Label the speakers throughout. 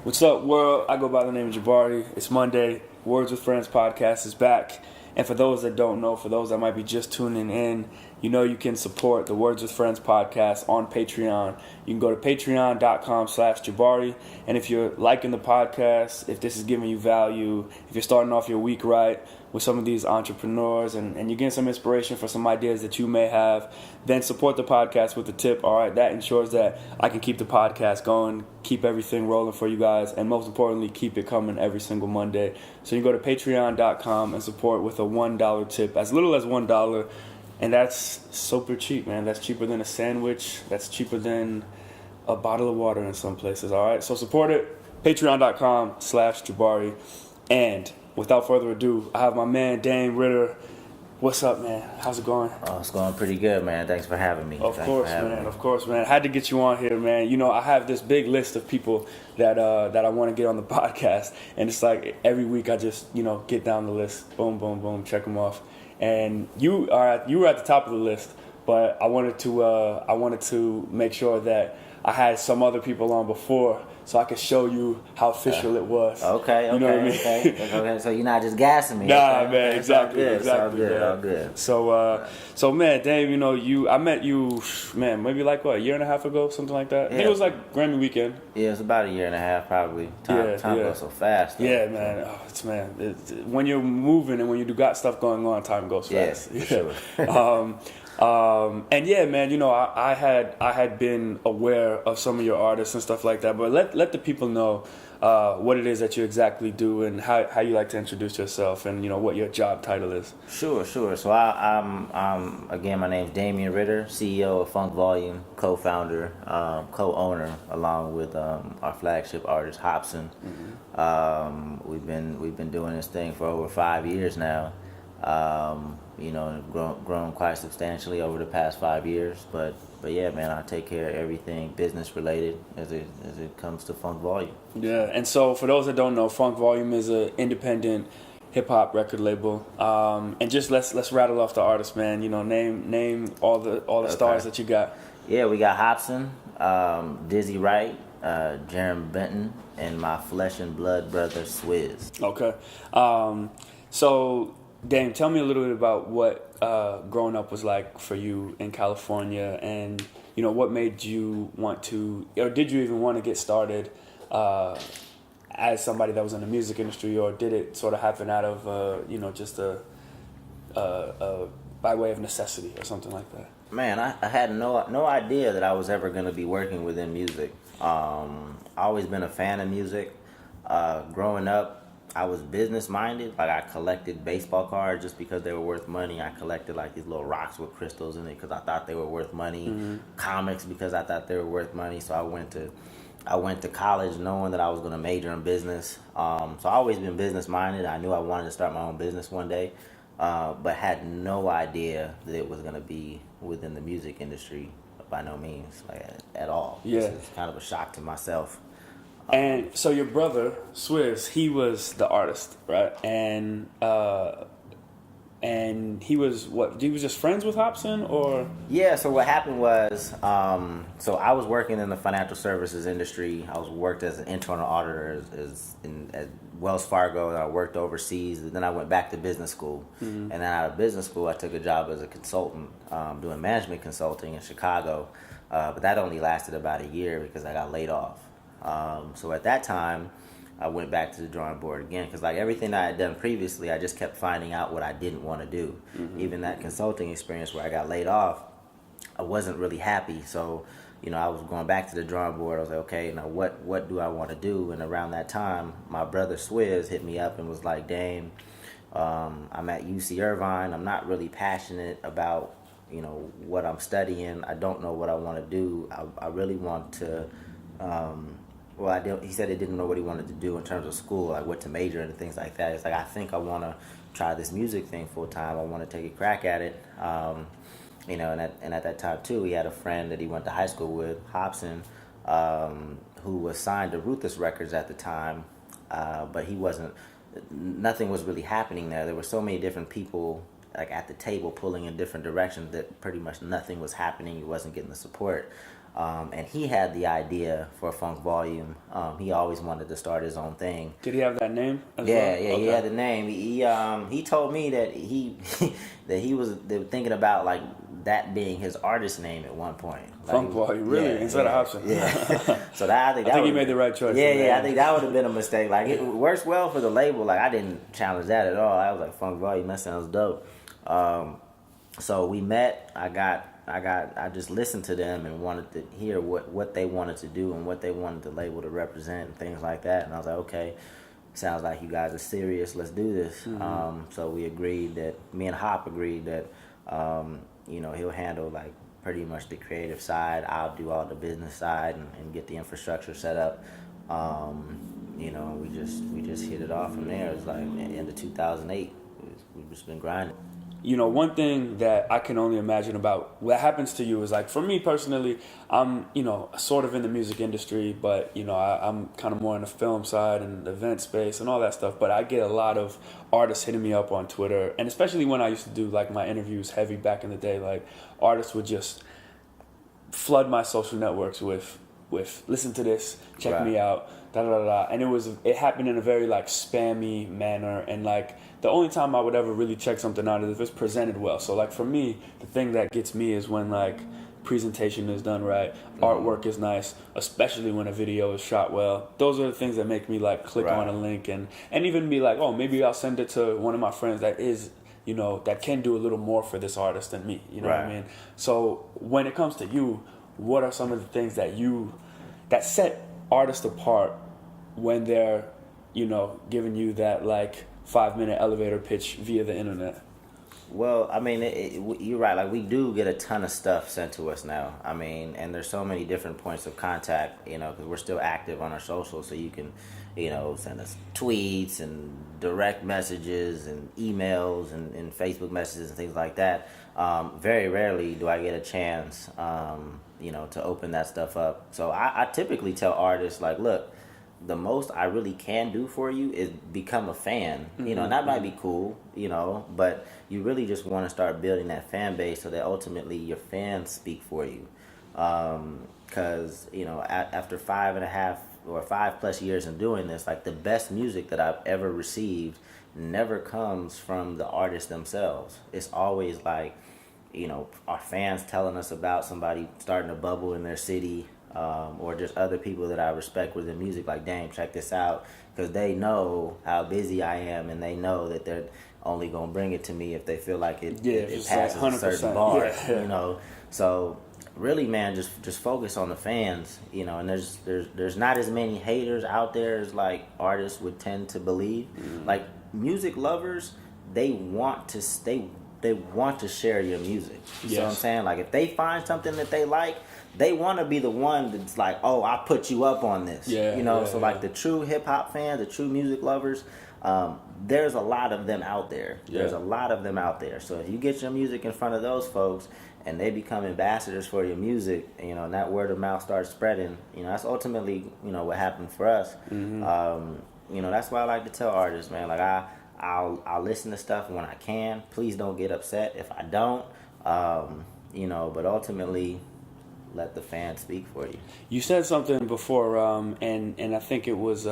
Speaker 1: What's up, world? I go by the name of Jabari. It's Monday. Words with Friends podcast is back. And for those that don't know, for those that might be just tuning in, you know you can support the Words with Friends podcast on Patreon. You can go to patreon.com/Jabari. And if you're liking the podcast, if this is giving you value, if you're starting off your week right with some of these entrepreneurs and you're getting some inspiration for some ideas that you may have, then support the podcast with a tip. All right, that ensures that I can keep the podcast going, keep everything rolling for you guys, and most importantly, keep it coming every single Monday. So you can go to patreon.com and support with a $1 tip, as little as $1. And that's super cheap, man. That's cheaper than a sandwich. That's cheaper than a bottle of water in some places, all right? So support it, patreon.com/Jabari. And without further ado, I have my man, Damien Ritter. What's up, man? How's it going?
Speaker 2: Oh, it's going pretty good, man. Thanks for having me.
Speaker 1: Of course, man. I had to get you on here, man. You know, I have this big list of people that I want to get on the podcast, and it's like every week I just, get down the list, boom, boom, boom, check them off. And you were at the top of the list, but I wanted to make sure that I had some other people on before, so I could show you how official it was.
Speaker 2: Okay.
Speaker 1: You know what I mean?
Speaker 2: Okay. So you're not just gassing me.
Speaker 1: Nah,
Speaker 2: okay?
Speaker 1: man, exactly.
Speaker 2: It's all good.
Speaker 1: So man, Dave, I met you, man, maybe like a year and a half ago, something like that. I think it was like Grammy weekend.
Speaker 2: Yeah, it's about a year and a half, probably. Time goes so fast. Though.
Speaker 1: Yeah, man. When you're moving and when you got stuff going on, time goes fast.
Speaker 2: Yeah, sure.
Speaker 1: And yeah, man, I had been aware of some of your artists and stuff like that, but let the people know what it is that you exactly do and how you like to introduce yourself and what your job title is.
Speaker 2: Sure. So I'm again, my name's Damien Ritter, CEO of Funk Volume, co-founder, co-owner, along with our flagship artist Hopsin. Mm-hmm. We've been doing this thing for over 5 years now. Grown quite substantially over the past 5 years, but yeah, man, I take care of everything business related as it comes to Funk Volume. Yeah,
Speaker 1: and so for those that don't know, Funk Volume is an independent hip hop record label. And just let's rattle off the artists, man. Name all the stars that you got.
Speaker 2: Yeah, we got Hopsin, Dizzy Wright, Jarren Benton, and my flesh and blood brother Swizzz.
Speaker 1: Okay, so. Dame, tell me a little bit about what growing up was like for you in California, and what made you want to, or did you even want to get started as somebody that was in the music industry, or did it sort of happen out of just by way of necessity or something like that?
Speaker 2: Man, I had no idea that I was ever going to be working within music. I always been a fan of music. Growing up, I was business minded. Like I collected baseball cards just because they were worth money. I collected like these little rocks with crystals in it because I thought they were worth money. Mm-hmm. Comics because I thought they were worth money. So I went to college knowing that I was going to major in business. So I always been business minded. I knew I wanted to start my own business one day, but had no idea that it was going to be within the music industry by no means, like at all.
Speaker 1: Yeah,
Speaker 2: it's kind of a shock to myself.
Speaker 1: And so your brother, Swizzz, he was the artist, right? And he was what? He was just friends with Hopsin, or?
Speaker 2: Yeah. So what happened was, so I was working in the financial services industry. I worked as an internal auditor at Wells Fargo, and I worked overseas. And then I went back to business school, mm-hmm. And then out of business school, I took a job as a consultant, doing management consulting in Chicago. But that only lasted about a year because I got laid off. So at that time, I went back to the drawing board again because like everything I had done previously, I just kept finding out what I didn't want to do. Mm-hmm. Even that consulting experience where I got laid off, I wasn't really happy. So, I was going back to the drawing board. I was like, okay, now what do I want to do? And around that time, my brother Swizzz hit me up and was like, Dame, I'm at UC Irvine. I'm not really passionate about, what I'm studying. I don't know what I want to do. I really want to... he said he didn't know what he wanted to do in terms of school, like what to major in and things like that. It's like, I think I want to try this music thing full time. I want to take a crack at it. And at that time too, he had a friend that he went to high school with, Hopsin, who was signed to Ruthless Records at the time, but nothing was really happening there. There were so many different people like at the table pulling in different directions that pretty much nothing was happening. He wasn't getting the support. And he had the idea for Funk Volume. He always wanted to start his own thing.
Speaker 1: Did he have that name as
Speaker 2: Yeah,
Speaker 1: well?
Speaker 2: yeah,
Speaker 1: Okay.
Speaker 2: he had the name. He told me that they were thinking about like that being his artist name at one point. Like,
Speaker 1: Funk Volume, really? Instead of Hopsin?
Speaker 2: Yeah. So that I think
Speaker 1: he made the right choice.
Speaker 2: Yeah, I think that would have been a mistake. Like it works well for the label. Like I didn't challenge that at all. I was like Funk Volume, that sounds dope. So we met. I just listened to them and wanted to hear what they wanted to do and what they wanted the label to represent and things like that. And I was like, okay, sounds like you guys are serious. Let's do this.
Speaker 1: Mm-hmm.
Speaker 2: So we agreed that me and Hop agreed that he'll handle like pretty much the creative side. I'll do all the business side and get the infrastructure set up. We just hit it off from there. It was like end of 2008. We've just been grinding.
Speaker 1: One thing that I can only imagine about what happens to you is like, for me personally, I'm, sort of in the music industry, but, I'm kind of more in the film side and the event space and all that stuff. But I get a lot of artists hitting me up on Twitter, and especially when I used to do like my interviews heavy back in the day, like artists would just flood my social networks with listen to this, check
Speaker 2: Right.
Speaker 1: me out, da da da da. And it happened in a very like spammy manner, and like the only time I would ever really check something out is if it's presented well. So like for me, the thing that gets me is when like presentation is done right, artwork is nice, especially when a video is shot well. Those are the things that make me like click
Speaker 2: Right.
Speaker 1: on a link and even be like, oh, maybe I'll send it to one of my friends that is, that can do a little more for this artist than me. You know what I
Speaker 2: Right.
Speaker 1: mean? So when it comes to you, what are some of the things that set artists apart when they're, giving you that like 5-minute elevator pitch via the internet?
Speaker 2: Well, I mean, you're right. Like, we do get a ton of stuff sent to us now. I mean, and there's so many different points of contact, because we're still active on our socials. So you can, send us tweets and direct messages and emails and Facebook messages and things like that. Very rarely do I get a chance, to open that stuff up. So I typically tell artists, like, look, the most I really can do for you is become a fan, and that might be cool, but you really just want to start building that fan base so that ultimately your fans speak for you. Because, after 5.5 or 5+ years in doing this, like the best music that I've ever received never comes from the artists themselves. It's always like, our fans telling us about somebody starting a bubble in their city, or just other people that I respect with their music, like, damn, check this out, because they know how busy I am, and they know that they're only gonna bring it to me if they feel like it passes
Speaker 1: like
Speaker 2: a certain bar,
Speaker 1: yeah.
Speaker 2: So really, man, just focus on the fans, and there's not as many haters out there as like artists would tend to believe. Like, music lovers, they want to share your music. You know what I'm saying? Like, if they find something that they like, they want to be the one that's like, oh, I put you up on this. Like the true hip hop fans, the true music lovers, there's a lot of them out there. There's a lot of them out there. So if you get your music in front of those folks and they become ambassadors for your music, and that word of mouth starts spreading, that's ultimately, what happened for us. That's why I like to tell artists, man, like I'll listen to stuff when I can. Please don't get upset if I don't. But ultimately, let the fans speak for you.
Speaker 1: You said something before, and I think it was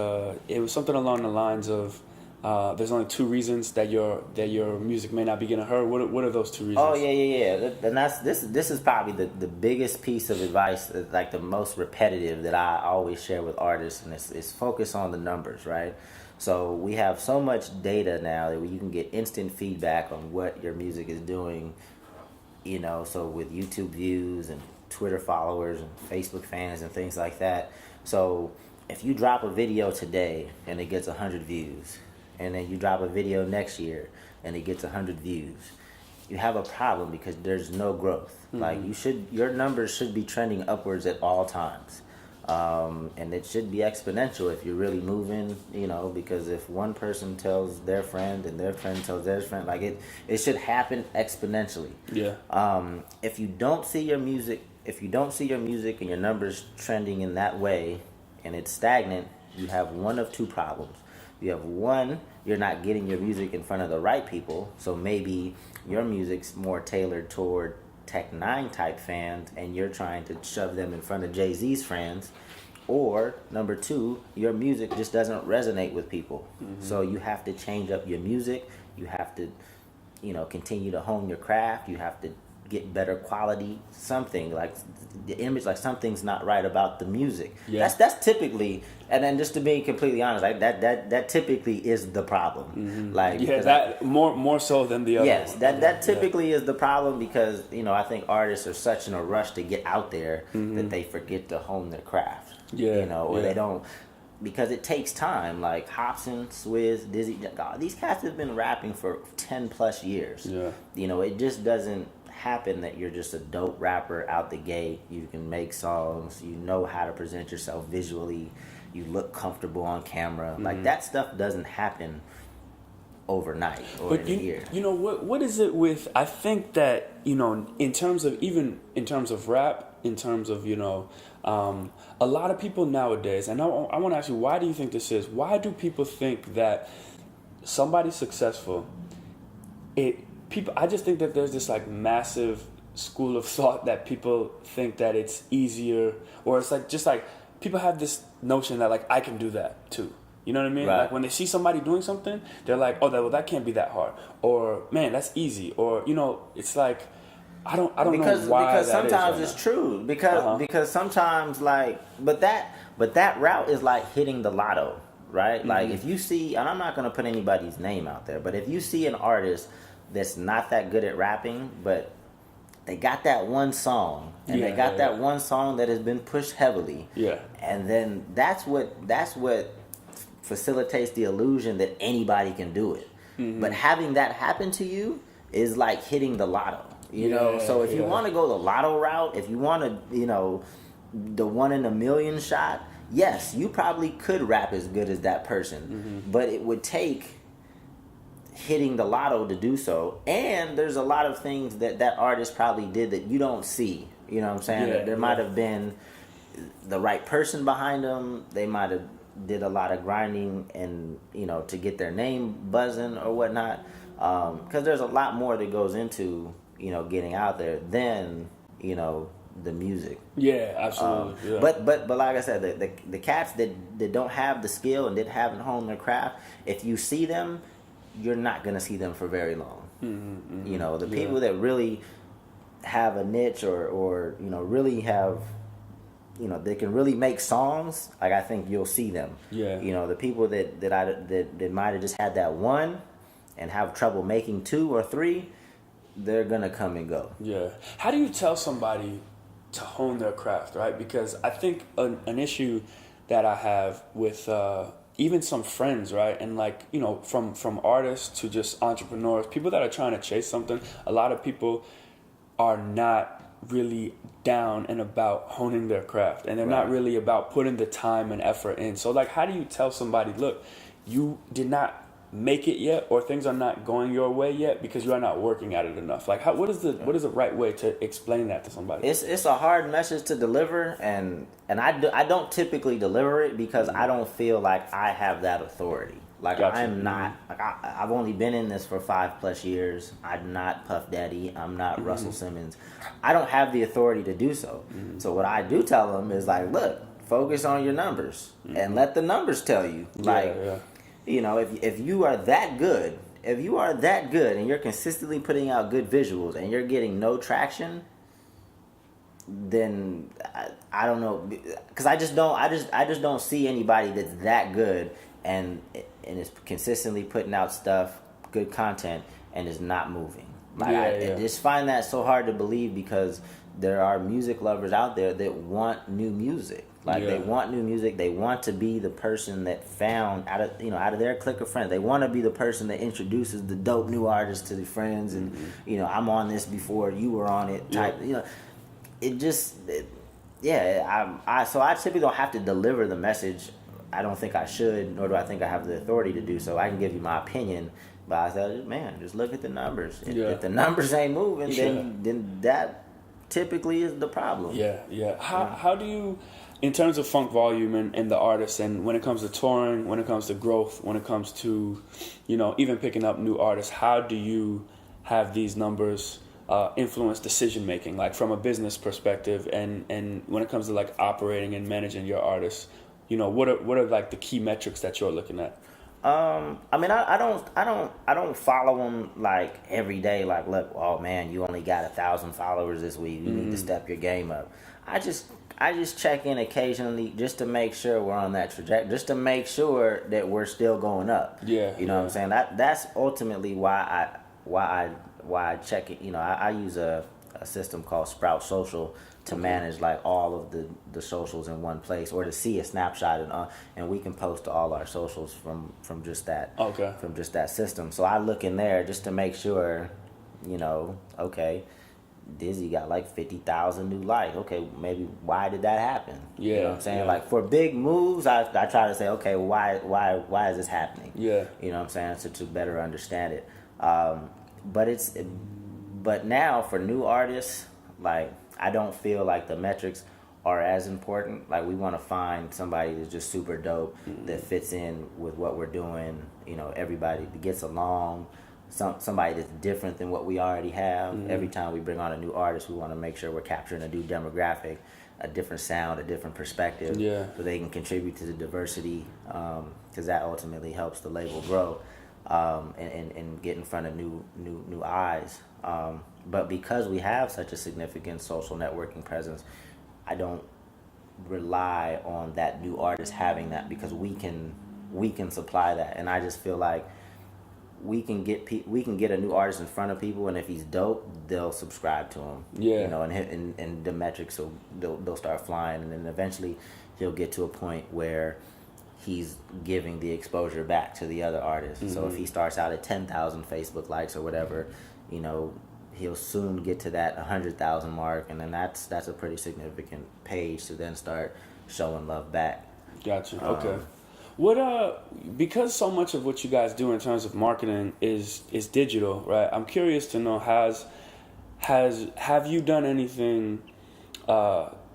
Speaker 1: something along the lines of there's only 2 reasons that your music may not be getting heard. What are those 2 reasons?
Speaker 2: Oh yeah. And that's this is probably the biggest piece of advice, like the most repetitive that I always share with artists, and it's focus on the numbers, right? So we have so much data now that you can get instant feedback on what your music is doing. So with YouTube views and Twitter followers and Facebook fans and things like that. So if you drop a video today and it gets 100 views, and then you drop a video next year and it gets 100 views, you have a problem because there's no growth. Like, your numbers should be trending upwards at all times. And it should be exponential if you're really moving, because if one person tells their friend and their friend tells their friend, like it should happen exponentially.
Speaker 1: Yeah.
Speaker 2: If you don't see your music and your numbers trending in that way and it's stagnant, you have one of 2 problems. You have one, you're not getting your music in front of the right people, so maybe your music's more tailored toward Tech Nine type fans, and you're trying to shove them in front of Jay-Z's friends. Or number two, your music just doesn't resonate with people. So you have to change up your music. You have to, continue to hone your craft. You have to get better quality. Something like the image, like something's not right about the music. Yeah. That's typically, and then just to be completely honest, like that typically is the problem. Like
Speaker 1: that more so than the other.
Speaker 2: Yes, that typically is the problem because I think artists are such in a rush to get out there that they forget to hone their craft. Or they don't, because it takes time. Like Hopsin, Swizzz, Dizzy, God, these cats have been rapping for 10 plus years. It just doesn't happen that you're just a dope rapper out the gate. You can make songs, you know how to present yourself visually, you look comfortable on camera. Like that stuff doesn't happen overnight or in a year.
Speaker 1: What is it with, I think that in terms of rap, in terms of a lot of people nowadays, and I want to ask you, why do you think this is? Why do people think that somebody's successful? I just think that there's this like massive school of thought that people think that it's easier, or it's like just like people have this notion that like I can do that too. You know what I mean?
Speaker 2: Right.
Speaker 1: Like when they see somebody doing something, they're like, oh, that can't be that hard, or man, that's easy, or it's like I don't know why
Speaker 2: because
Speaker 1: that
Speaker 2: sometimes
Speaker 1: is
Speaker 2: it's true because sometimes like but that route is like hitting the lotto, right? Like if you see, and I'm not gonna put anybody's name out there, but if you see an artist that's not that good at rapping, but they got that one song, and they got that one song that has been pushed heavily. Yeah. And then that's what facilitates the illusion that anybody can do it. But having that happen to you is like hitting the lotto. So if you want to go the lotto route, if you want to, the 1 in a million shot, yes, you probably could rap as good as that person, but it would take hitting the lotto to do so. And there's a lot of things that artist probably did that you don't see. You know what I'm saying? There might have been the right person behind them. They might have did a lot of grinding and to get their name buzzing or whatnot. Because there's a lot more that goes into getting out there than the music.
Speaker 1: Yeah, absolutely.
Speaker 2: But like I said, the cats that don't have the skill and that haven't honed their craft, if you see them, you're not gonna see them for very long. The people that really have a niche or really have they can really make songs, like I think you'll see them. The people that might have just had that one and have trouble making 2 or 3, they're gonna come and go.
Speaker 1: How do you tell somebody to hone their craft, right? Because I think an issue that I have with even some friends, right? And like, from artists to just entrepreneurs, people that are trying to chase something, a lot of people are not really down and about honing their craft, and they're not really about putting the time and effort in. So like, how do you tell somebody, look, you did not make it yet, or things are not going your way yet because you are not working at it enough? Like, what is the right way to explain that to somebody?
Speaker 2: It's a hard message to deliver, and I don't typically deliver it because I don't feel like I have that authority. Like I'm not, like I've only been in this for 5+ years. I'm not Puff Daddy. I'm not Russell Simmons. I don't have the authority to do so. So what I do tell them is like, look, focus on your numbers and let the numbers tell you. Like, if you are that good, and you're consistently putting out good visuals and you're getting no traction, then I don't know, because I just don't see anybody that's that good and is consistently putting out stuff, good content, and is not moving. Like I just find that so hard to believe, because there are music lovers out there that want new music. Like they want new music. They want to be the person that found out of their clique of friends. They want to be the person that introduces the dope new artist to their friends, and I'm on this before you were on it. Type So I typically don't have to deliver the message. I don't think I should, nor do I think I have the authority to do so. I can give you my opinion, but I said, man, just look at the numbers. If the numbers ain't moving, then that typically is the problem.
Speaker 1: How do you, in terms of Funk Volume and the artists, and when it comes to touring, when it comes to growth, when it comes to, even picking up new artists, how do you have these numbers influence decision making, like from a business perspective, and when it comes to like operating and managing your artists? You know, what are like the key metrics that you're looking at?
Speaker 2: I mean, I don't follow them like every day. Like, look, oh man, you only got 1,000 followers this week. You need to step your game up. I just check in occasionally just to make sure we're on that trajectory, just to make sure that we're still going up.
Speaker 1: Yeah,
Speaker 2: you know what I'm saying. That's ultimately why I check it. You know, I use a system called Sprout Social to manage like all of the socials in one place, or to see a snapshot and we can post all our socials from just that from just that system. So I look in there just to make sure, you know, okay, Dizzy got like 50,000 new likes. Okay, maybe why did that happen?
Speaker 1: Yeah,
Speaker 2: you know what I'm saying? Like for big moves, I try to say, okay, why is this happening?
Speaker 1: Yeah,
Speaker 2: you know what I'm saying, to better understand it. But now for new artists, like, I don't feel like the metrics are as important. Like, we want to find somebody that's just super dope, that fits in with what we're doing. You know, everybody that gets along. Somebody that's different than what we already have. Every time we bring on a new artist, we want to make sure we're capturing a new demographic, a different sound, a different perspective, so they can contribute to the diversity, because that ultimately helps the label grow, and get in front of new eyes. But because we have such a significant social networking presence, I don't rely on that new artist having that, because we can supply that. And I just feel like we can get a new artist in front of people, and if he's dope, they'll subscribe to him. You know, and the metrics they'll start flying, and then eventually he'll get to a point where he's giving the exposure back to the other artists. So if he starts out at 10,000 Facebook likes or whatever, you know, he'll soon get to that 100,000 mark, and then that's a pretty significant page to then start showing love back.
Speaker 1: Gotcha. Okay. What because so much of what you guys do in terms of marketing is digital, right? I'm curious to know, have you done anything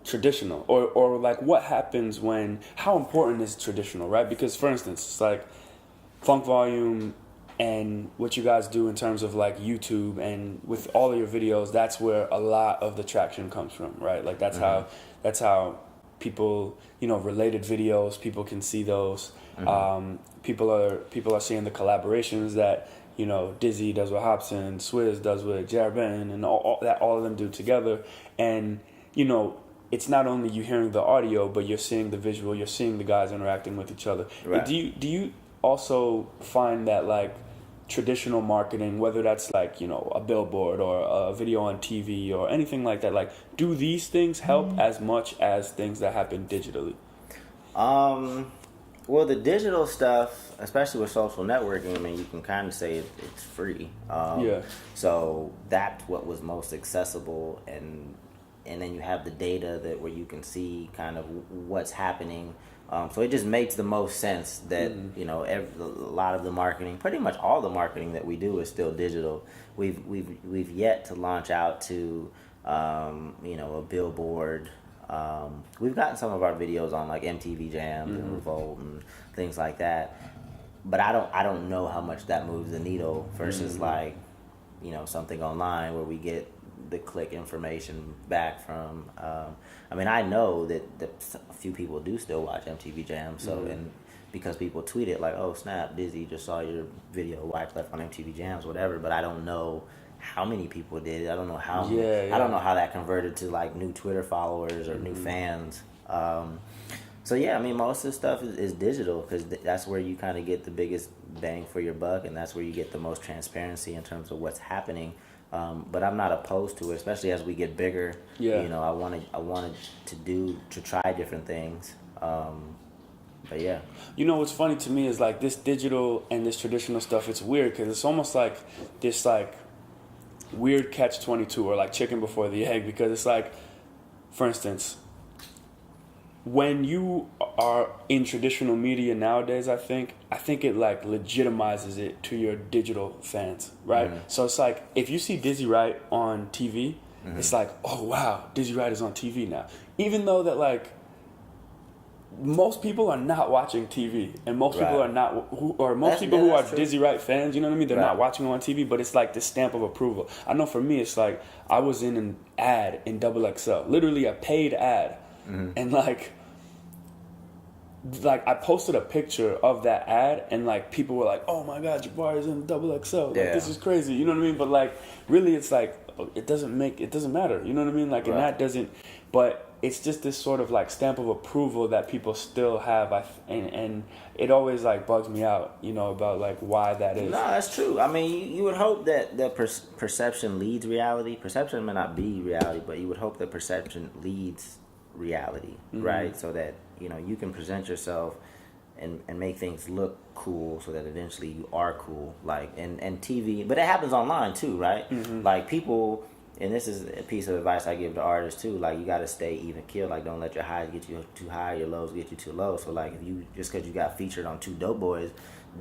Speaker 1: traditional, or like what happens how important is traditional, right? Because for instance, it's like Funk Volume and what you guys do in terms of like YouTube and with all of your videos, that's where a lot of the traction comes from, right? Like that's how people, you know, related videos, people can see those. People are seeing the collaborations that, you know, Dizzy does with Hopsin, Swizzz does with Jarren Benton, and all of them do together. And, you know, it's not only you hearing the audio, but you're seeing the visual, you're seeing the guys interacting with each other. Right. Do you also find that like traditional marketing, whether that's like, you know, a billboard or a video on TV or anything like that, like, do these things help as much as things that happen digitally?
Speaker 2: Well, the digital stuff, especially with social networking, I mean, you can kind of say it's free. So that's what was most accessible, and then you have the data where you can see kind of what's happening. So it just makes the most sense that, you know, a lot of the marketing, pretty much all the marketing that we do is still digital. We've yet to launch out to, you know, a billboard. We've gotten some of our videos on like MTV Jams and Revolt and things like that, but I don't know how much that moves the needle versus like, you know, something online where we get the click information back from. I mean, I know that a few people do still watch MTV Jam, so and because people tweet it like, oh snap, Dizzy just saw your video, Wright left on MTV Jams, whatever. But I don't know how many people did it. I don't know how. I don't know how that converted to like new Twitter followers or new fans. So yeah, I mean, most of the stuff is digital, because that's where you kind of get the biggest bang for your buck, and that's where you get the most transparency in terms of what's happening. But I'm not opposed to it, especially as we get bigger. You know, I wanted to try different things. But yeah. You
Speaker 1: know, what's funny to me is like this digital and this traditional stuff, it's weird because it's almost like this like weird catch-22 or like chicken before the egg, because it's like, for instance, when you are in traditional media nowadays, I think it like legitimizes it to your digital fans, right? So it's like if you see Dizzy Wright on TV, it's like, oh wow, Dizzy Wright is on TV now. Even though that like most people are not watching TV, and most people are not, most people who are
Speaker 2: true.
Speaker 1: Dizzy Wright fans, you know what I mean? They're
Speaker 2: Right.
Speaker 1: not watching on TV, but it's like the stamp of approval. I know for me, it's like I was in an ad in XXL, literally a paid ad, and like I posted a picture of that ad, and like people were like, "Oh my God, Jabari's in XXL. Like, this is crazy." You know what I mean? But like, really, it's like it doesn't matter. You know what I mean? Like, and that doesn't. But it's just this sort of like stamp of approval that people still have, and it always like bugs me out, you know, about like why that is.
Speaker 2: No, that's true. I mean, you would hope that perception leads reality. Perception may not be reality, but you would hope that perception leads reality, right? So that, you know, you can present yourself and make things look cool, so that eventually you are cool. Like, and TV, but it happens online too, right? Like people. And this is a piece of advice I give to artists too. Like, you got to stay even keel. Like, don't let your highs get you too high, your lows get you too low. So like, if you just because you got featured on Two Dope Boys,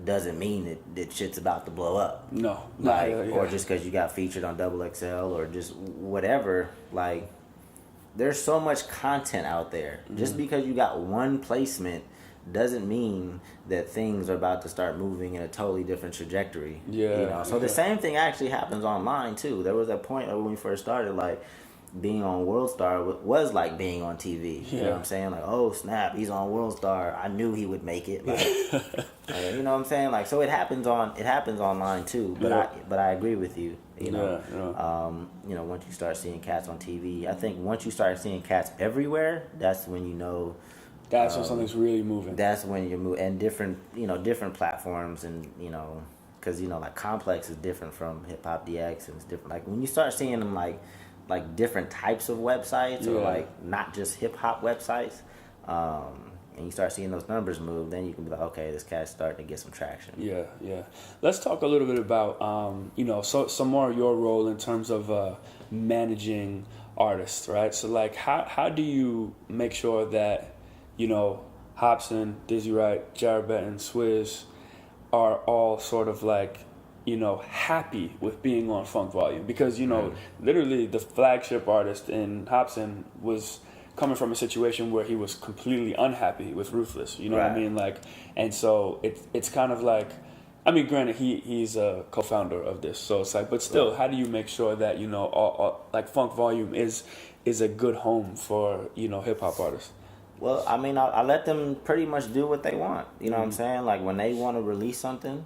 Speaker 2: doesn't mean that shit's about to blow up.
Speaker 1: No,
Speaker 2: like, or just because you got featured on XXL or just whatever. Like, there's so much content out there. Just because you got one placement doesn't mean that things are about to start moving in a totally different trajectory.
Speaker 1: Yeah.
Speaker 2: You know? So the same thing actually happens online too. There was a point when we first started, like, being on World Star was like being on TV. You know what I'm saying? Like, oh snap, he's on World Star. I knew he would make it. Like, you know what I'm saying? Like, so it happens online too. But I agree with you. You know, you know, once you start seeing cats on TV, I think once you start seeing cats everywhere, that's when you know.
Speaker 1: That's when something's really moving.
Speaker 2: That's when you're moving, and different platforms, and you know, because you know, like Complex is different from Hip Hop DX, and it's different. Like when you start seeing them like different types of websites, or like not just hip hop websites, and you start seeing those numbers move, then you can be like, okay, this cat's starting to get some traction. Yeah.
Speaker 1: Let's talk a little bit about you know, some more of your role in terms of managing artists, right? So like, how do you make sure that, you know, Hopsin, Dizzy Wright, Jarren Benton, Swizzz are all sort of like, you know, happy with being on Funk Volume? Because, you know, literally the flagship artist in Hopsin was coming from a situation where he was completely unhappy with Ruthless, you know what I mean? Like, and so it's kind of like, I mean, granted, he's a co-founder of this, so it's like, but still, how do you make sure that, you know, all, like Funk Volume is a good home for, you know, hip hop artists?
Speaker 2: Well, I mean, I let them pretty much do what they want. You know what I'm saying? Like, when they want to release something,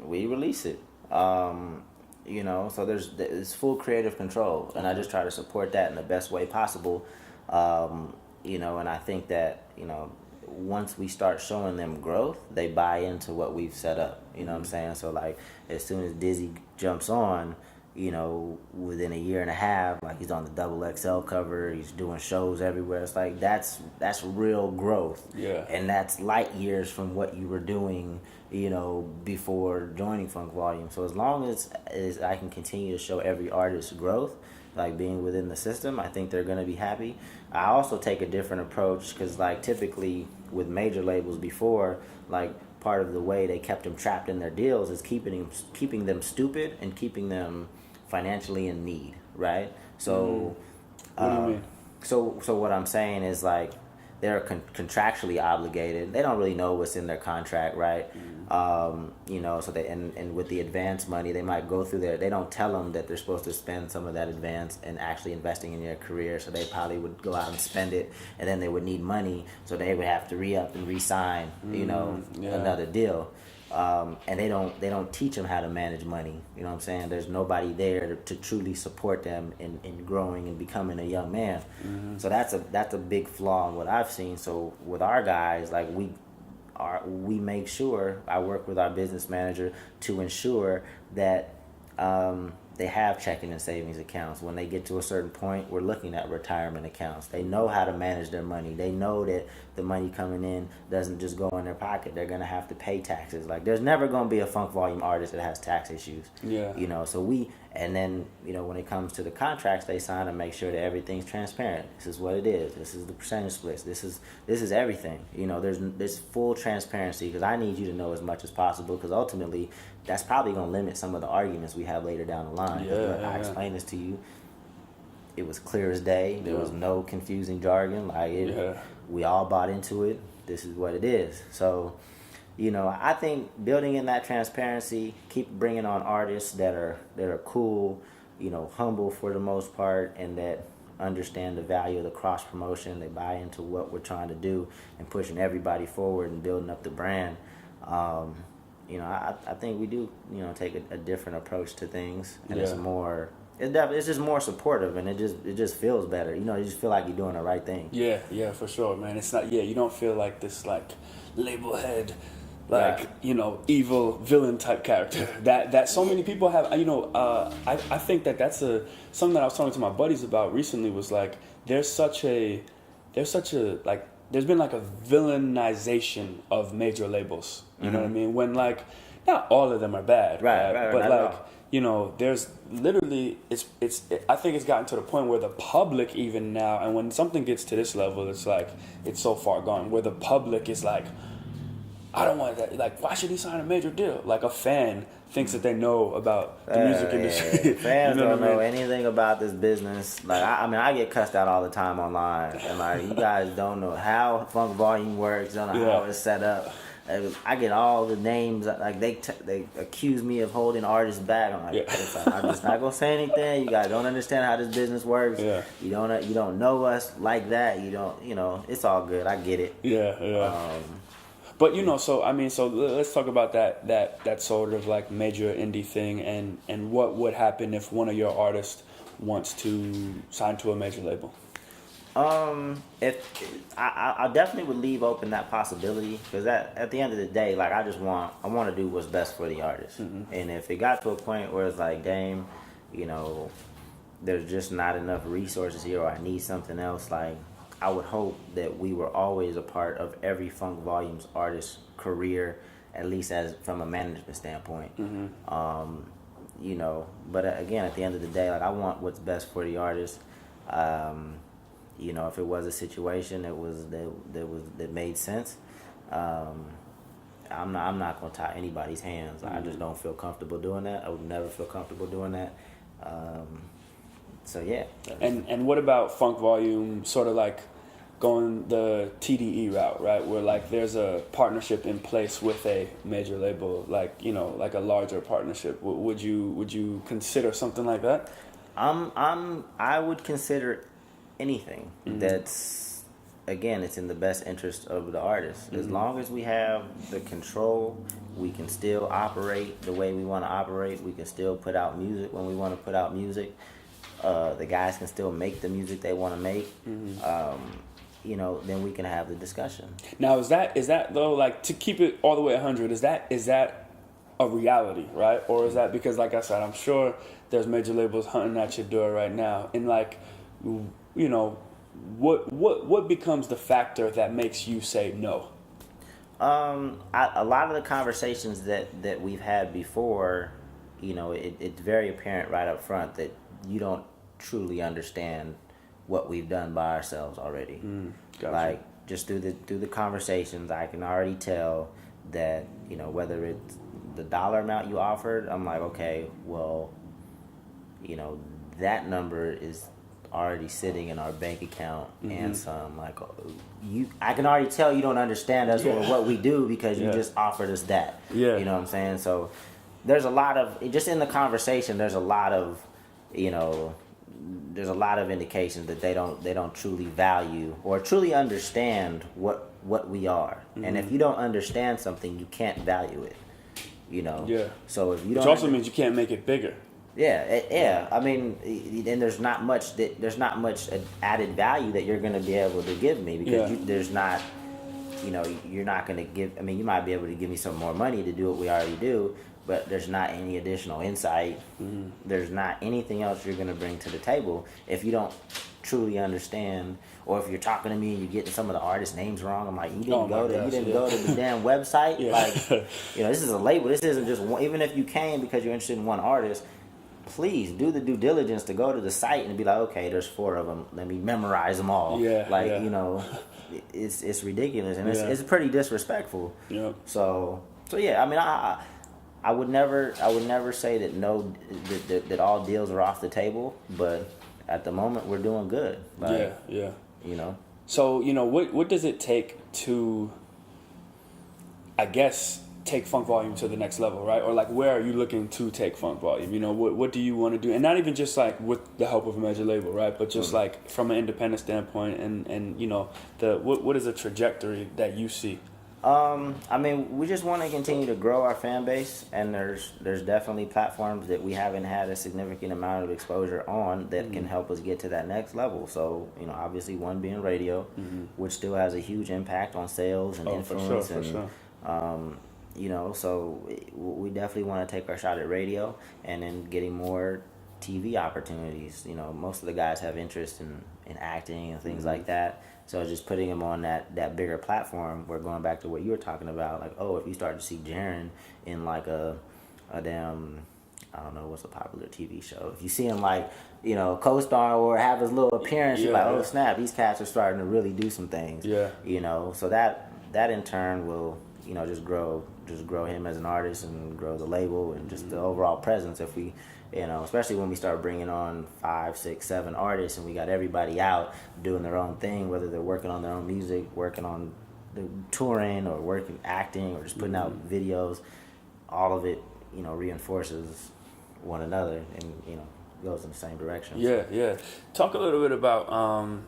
Speaker 2: we release it. You know, so there's full creative control, and I just try to support that in the best way possible. You know, and I think that, you know, once we start showing them growth, they buy into what we've set up. You know what I'm saying? So, like, as soon as Dizzy jumps on, you know, within a year and a half, like, he's on the XXL cover, he's doing shows everywhere. It's like, that's real growth.
Speaker 1: Yeah.
Speaker 2: And that's light years from what you were doing, you know, before joining Funk Volume. So as long as I can continue to show every artist growth, like being within the system, I think they're going to be happy. I also take a different approach because, like, typically with major labels before, like, part of the way they kept them trapped in their deals is keeping them stupid and keeping them financially in need, right? So,
Speaker 1: what do you mean?
Speaker 2: So what I'm saying is, like, they're contractually obligated. They don't really know what's in their contract, right? You know, so they and with the advance money, they might go through they don't tell them that they're supposed to spend some of that advance and actually investing in their career. So they probably would go out and spend it, and then they would need money, so they would have to re-up and re-sign, you know, another deal. And they don't teach them how to manage money. You know what I'm saying? There's nobody there to truly support them in growing and becoming a young man. So that's a big flaw in what I've seen. So with our guys, like, we make sure, I work with our business manager to ensure that they have checking and savings accounts. When they get to a certain point, we're looking at retirement accounts. They know how to manage their money. They know that the money coming in doesn't just go in their pocket. They're going to have to pay taxes. Like, there's never going to be a Funk Volume artist that has tax issues.
Speaker 1: Yeah.
Speaker 2: You know, so and then, you know, when it comes to the contracts they sign, to make sure that everything's transparent. This is what it is. This is the percentage splits. This is everything. You know, there's full transparency, because I need you to know as much as possible, because ultimately that's probably going to limit some of the arguments we have later down the line. I explained this to you. It was clear as day. There was no confusing jargon. Like, we all bought into it. This is what it is. So, I think building in that transparency, keep bringing on artists that are cool, humble for the most part, and that understand the value of the cross promotion. They buy into what we're trying to do and pushing everybody forward and building up the brand. I think we do, take a different approach to things, and it's more. It's just more supportive, and it just feels better. You just feel like you're doing the right thing.
Speaker 1: Yeah, for sure, man. It's not. Yeah, you don't feel like this label head,
Speaker 2: Right.
Speaker 1: Evil villain type character that so many people have. I think that's something that I was talking to my buddies about recently. Was like there's been like a villainization of major labels. You know what I mean? When not all of them are bad,
Speaker 2: right,
Speaker 1: but there's literally I think it's gotten to the point where the public even now, and when something gets to this level, it's so far gone where the public is like, I don't want that. Why should he sign a major deal? Like a fan thinks that they know about the music industry.
Speaker 2: Fans don't know anything about this business. I get cussed out all the time online, and you guys don't know how Funk Volume works, don't know how it's set up. I get all the names. They accuse me of holding artists back. I'm I'm just not gonna say anything. You guys don't understand how this business works.
Speaker 1: Yeah.
Speaker 2: You don't know us like that. You don't. It's all good. I get it.
Speaker 1: Yeah. But so let's talk about that sort of major indie thing and what would happen if one of your artists wants to sign to a major label.
Speaker 2: If I definitely would leave open that possibility, because at the end of the day, I want to do what's best for the artist. Mm-hmm. And if it got to a point where it's like, damn, there's just not enough resources here, or I need something else, I would hope that we were always a part of every Funk Volumes artist's career, at least as from a management standpoint. Mm-hmm. But again, at the end of the day, I want what's best for the artist. If it was a situation that made sense, I'm not gonna tie anybody's hands. Mm-hmm. I just don't feel comfortable doing that. I would never feel comfortable doing that. So yeah.
Speaker 1: And what about Funk Volume? Sort of going the TDE route, right? Where there's a partnership in place with a major label, like a larger partnership. Would you consider something like that?
Speaker 2: I would consider anything that's, again, it's in the best interest of the artist. As long as we have the control, we can still operate the way we want to operate. We can still put out music when we want to put out music. The guys can still make the music they want to make. Then we can have the discussion.
Speaker 1: Now, is that though, to keep it all the way 100, is that a reality, right? Or is that because, like I said, I'm sure there's major labels hunting at your door right now, and what becomes the factor that makes you say no?
Speaker 2: A lot of the conversations that we've had before, it's very apparent right up front that you don't truly understand what we've done by ourselves already.
Speaker 1: Gotcha.
Speaker 2: Just through the conversations, I can already tell that whether it's the dollar amount you offered, I'm like, okay, well, that number is already sitting in our bank account, and some I can already tell you don't understand us or what we do because you just offered us that. You know what I'm saying? So there's a lot of, just in the conversation, there's a lot of indications that they don't truly value or truly understand what we are. And if you don't understand something, you can't value it. So if you don't,
Speaker 1: which also means you can't make it bigger.
Speaker 2: Yeah. I mean, and there's not much added value that you're going to be able to give me because there's not, you're not going to give. I mean, you might be able to give me some more money to do what we already do, but there's not any additional insight. Mm-hmm. There's not anything else you're going to bring to the table if you don't truly understand, or if you're talking to me and you're getting some of the artist names wrong. I'm like, you didn't go to the damn website. This is a label. This isn't just one. Even if you came because you're interested in one artist, please do the due diligence to go to the site and be like, okay, there's 4 of them. Let me memorize them all. It's ridiculous and it's pretty disrespectful. Yeah. So yeah, I mean, I would never say that that all deals are off the table, but at the moment we're doing good.
Speaker 1: So, what does it take to, I guess, take Funk Volume to the next level, right? Or like, where are you looking to take Funk Volume? What do you want to do? And not even just like with the help of a major label, right? But just like from an independent standpoint, and what is a trajectory that you see?
Speaker 2: I mean, we just want to continue to grow our fan base, and there's definitely platforms that we haven't had a significant amount of exposure on that can help us get to that next level. So, obviously one being radio, which still has a huge impact on sales and influence,
Speaker 1: for sure.
Speaker 2: So we definitely want to take our shot at radio, and then getting more TV opportunities. Most of the guys have interest in acting and things like that. So just putting them on that bigger platform, we're going back to what you were talking about. Like, if you start to see Jarren in like a damn, I don't know, what's a popular TV show. If you see him like, co-star or have his little appearance, you're like, oh snap, these cats are starting to really do some things.
Speaker 1: Yeah.
Speaker 2: So that in turn will, just grow him as an artist and grow the label and just the overall presence. If we, especially when we start bringing on 5, 6, 7 artists and we got everybody out doing their own thing, whether they're working on their own music, working on the touring, or working acting, or just putting out videos, all of it, reinforces one another and goes in the same direction.
Speaker 1: Yeah. Talk a little bit about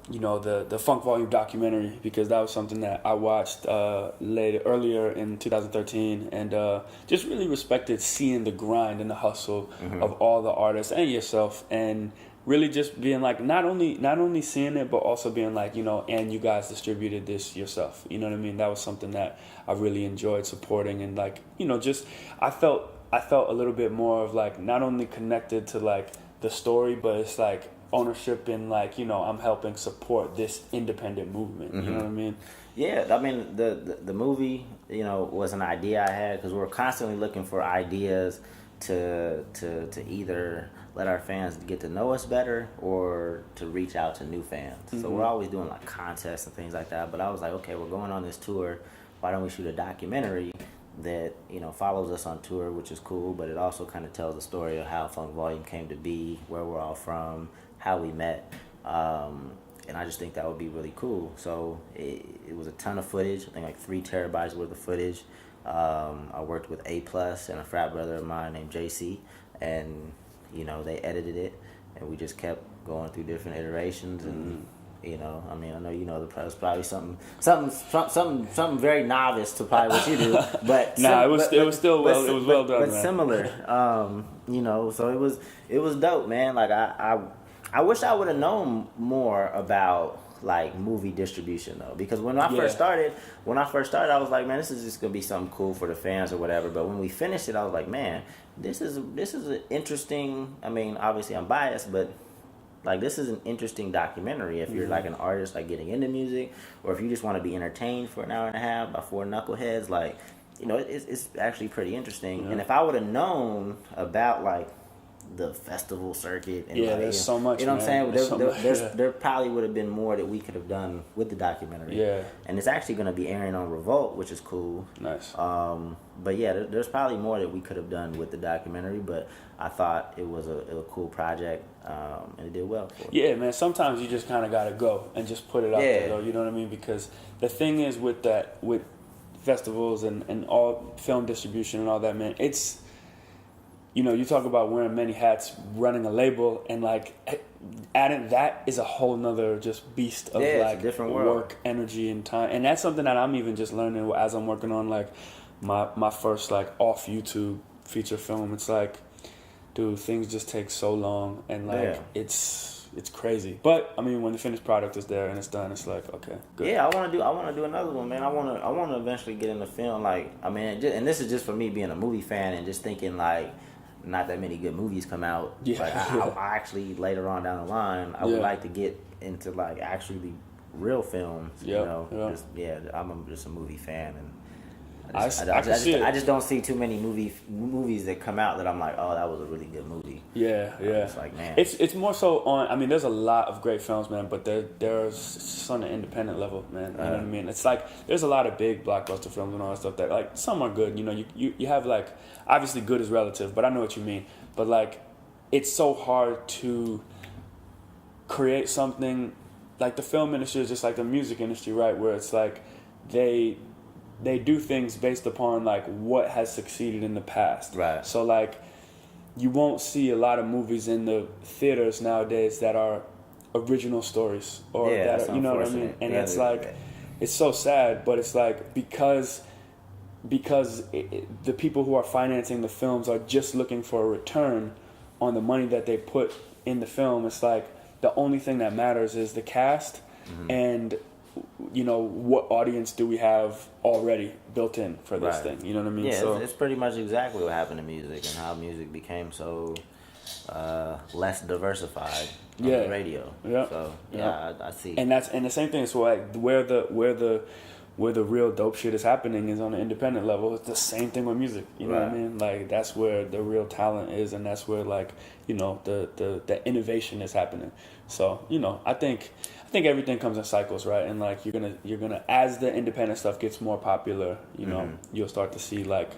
Speaker 1: the Funk Volume documentary, because that was something that I watched earlier in 2013, and just really respected seeing the grind and the hustle of all the artists and yourself, and really just being like not only seeing it, but also being like, and you guys distributed this yourself. You know what I mean? That was something that I really enjoyed supporting, and like, just I felt a little bit more of like not only connected to like the story, but it's like ownership in like, I'm helping support this independent movement. You know what I mean?
Speaker 2: Yeah, I mean the movie, was an idea I had, because we're constantly looking for ideas to either let our fans get to know us better or to reach out to new fans. So we're always doing like contests and things like that. But I was like, okay, we're going on this tour. Why don't we shoot a documentary that follows us on tour, which is cool, but it also kind of tells the story of how Funk Volume came to be, where we're all from, how we met, and I just think that would be really cool. So it was a ton of footage. I think like 3 terabytes worth of footage. I worked with A Plus and a frat brother of mine named JC, and they edited it, and we just kept going through different iterations and. I mean, I know it's probably something very novice to probably what you do, but
Speaker 1: it was well done,
Speaker 2: but
Speaker 1: man.
Speaker 2: Similar. So it was dope, man. Like I wish I would have known more about like movie distribution though, because when I first started, I was like, man, this is just gonna be something cool for the fans or whatever. But when we finished it, I was like, man, this is an interesting. I mean, obviously I'm biased, but. Like, this is an interesting documentary if you're like an artist like getting into music, or if you just want to be entertained for an hour and a half by 4 knuckleheads. Like, it's actually pretty interesting. And if I would have known about like the festival circuit, and
Speaker 1: there's so much.
Speaker 2: You know what I'm
Speaker 1: saying?
Speaker 2: There probably would have been more that we could have done with the documentary. Yeah, and it's actually going to be airing on Revolt, which is cool.
Speaker 1: Nice.
Speaker 2: But yeah, there's probably more that we could have done with the documentary, but I thought it was a cool project, and it did well for
Speaker 1: me. Yeah, man, sometimes you just kind of got to go and just put it out there, though, you know what I mean? Because the thing is with festivals and all film distribution and all that, man, it's, you talk about wearing many hats, running a label, and like adding that is a whole nother just beast of like different work, energy, and time. And that's something that I'm even just learning as I'm working on like my first like off YouTube feature film. It's like, dude, things just take so long, and like it's crazy. But I mean, when the finished product is there and it's done, it's like, okay, good.
Speaker 2: Yeah, I want to do another one, man. I want to eventually get into film. Like, I mean, and this is just for me being a movie fan and just thinking like, not that many good movies come out. Yeah. But I actually later on down the line, I would like to get into like actually real films. I'm just a movie fan, and I just don't see too many movies that come out that I'm like, oh, that was a really good movie.
Speaker 1: Yeah.
Speaker 2: It's like, man,
Speaker 1: it's more so on. I mean, there's a lot of great films, man, but there's just on the independent level, man. You know what I mean? It's like there's a lot of big blockbuster films and all that stuff that like some are good. You have like, obviously good is relative, but I know what you mean. But like, it's so hard to create something like the film industry is just like the music industry, right? Where it's like they do things based upon like what has succeeded in the past.
Speaker 2: Right.
Speaker 1: So like you won't see a lot of movies in the theaters nowadays that are original stories or that are, you know what I mean? And it's like it's so sad, but it's like because the people who are financing the films are just looking for a return on the money that they put in the film. It's like the only thing that matters is the cast and what audience do we have already built in for this thing, you know what I mean?
Speaker 2: Yeah,
Speaker 1: so
Speaker 2: it's pretty much exactly what happened to music and how music became so less diversified on the radio. So I see.
Speaker 1: And the same thing is like where the real dope shit is happening is on the independent level. It's the same thing with music. You know what I mean? Like that's where the real talent is, and that's where like the innovation is happening. So I think everything comes in cycles, right? And like you're gonna as the independent stuff gets more popular, you'll start to see like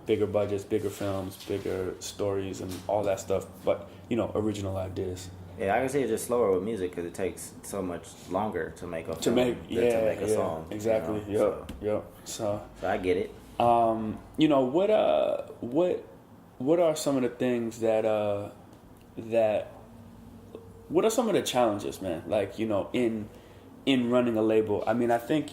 Speaker 1: bigger budgets, bigger films, bigger stories, and all that stuff. But original ideas.
Speaker 2: Yeah, I can see it just slower with music because it takes so much longer to make a film than to make a song.
Speaker 1: Exactly. So
Speaker 2: I get it.
Speaker 1: What are some of the things that what are some of the challenges, man? Like in running a label. I mean, I think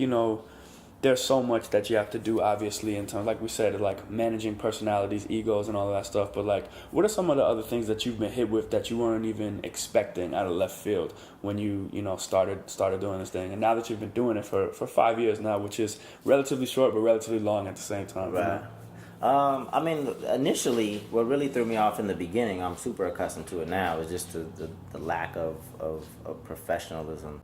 Speaker 1: there's so much that you have to do, obviously, in terms, like we said, like managing personalities, egos, and all that stuff. But like, what are some of the other things that you've been hit with that you weren't even expecting out of left field when you started doing this thing? And now that you've been doing it for 5 years now, which is relatively short but relatively long at the same time.
Speaker 2: Right. I mean, initially, what really threw me off in the beginning, I'm super accustomed to it now, is just the lack of professionalism.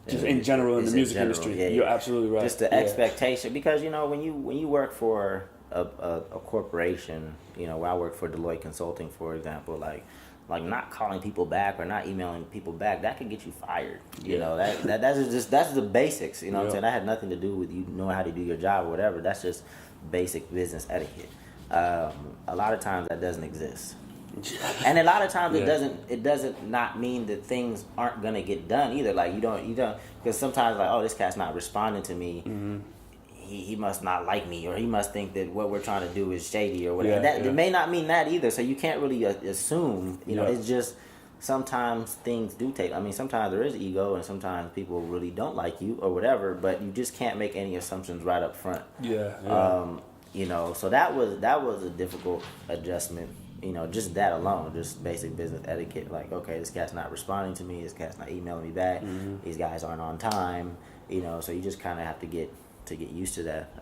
Speaker 1: Just in general in the music industry, you're absolutely right.
Speaker 2: Just the expectation, because when you work for a corporation, where I work for Deloitte Consulting, for example, like not calling people back or not emailing people back, that could get you fired. That's the basics. What I'm saying? That had nothing to do with you knowing how to do your job or whatever. That's just basic business etiquette. A lot of times that doesn't exist. And a lot of times it doesn't not mean that things aren't gonna get done either. Like you don't because sometimes like, oh, this cat's not responding to me. He must not like me, or he must think that what we're trying to do is shady or whatever. It may not mean that either. So you can't really assume. It's just sometimes things do take. I mean, sometimes there is ego, and sometimes people really don't like you or whatever. But you just can't make any assumptions right up front. So that was a difficult adjustment. Just that alone, just basic business etiquette. Like, okay, this cat's not responding to me. This cat's not emailing me back. These guys aren't on time. So you just kind of have to get used to that.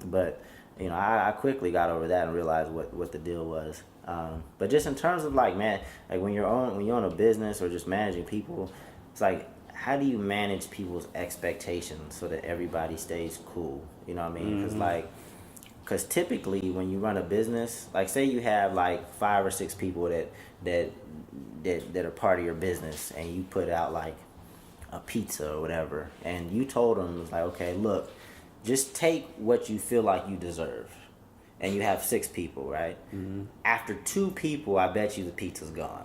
Speaker 2: But I quickly got over that and realized what the deal was. But just in terms of like, man, like when you're on a business or just managing people, it's like, how do you manage people's expectations so that everybody stays cool? You know what I mean? Because typically when you run a business, like say you have like 5 or 6 people that are part of your business, and you put out like a pizza or whatever, and you told them, it's like, okay, look, just take what you feel like you deserve, and you have 6 people, right? After 2 people, I bet you the pizza's gone.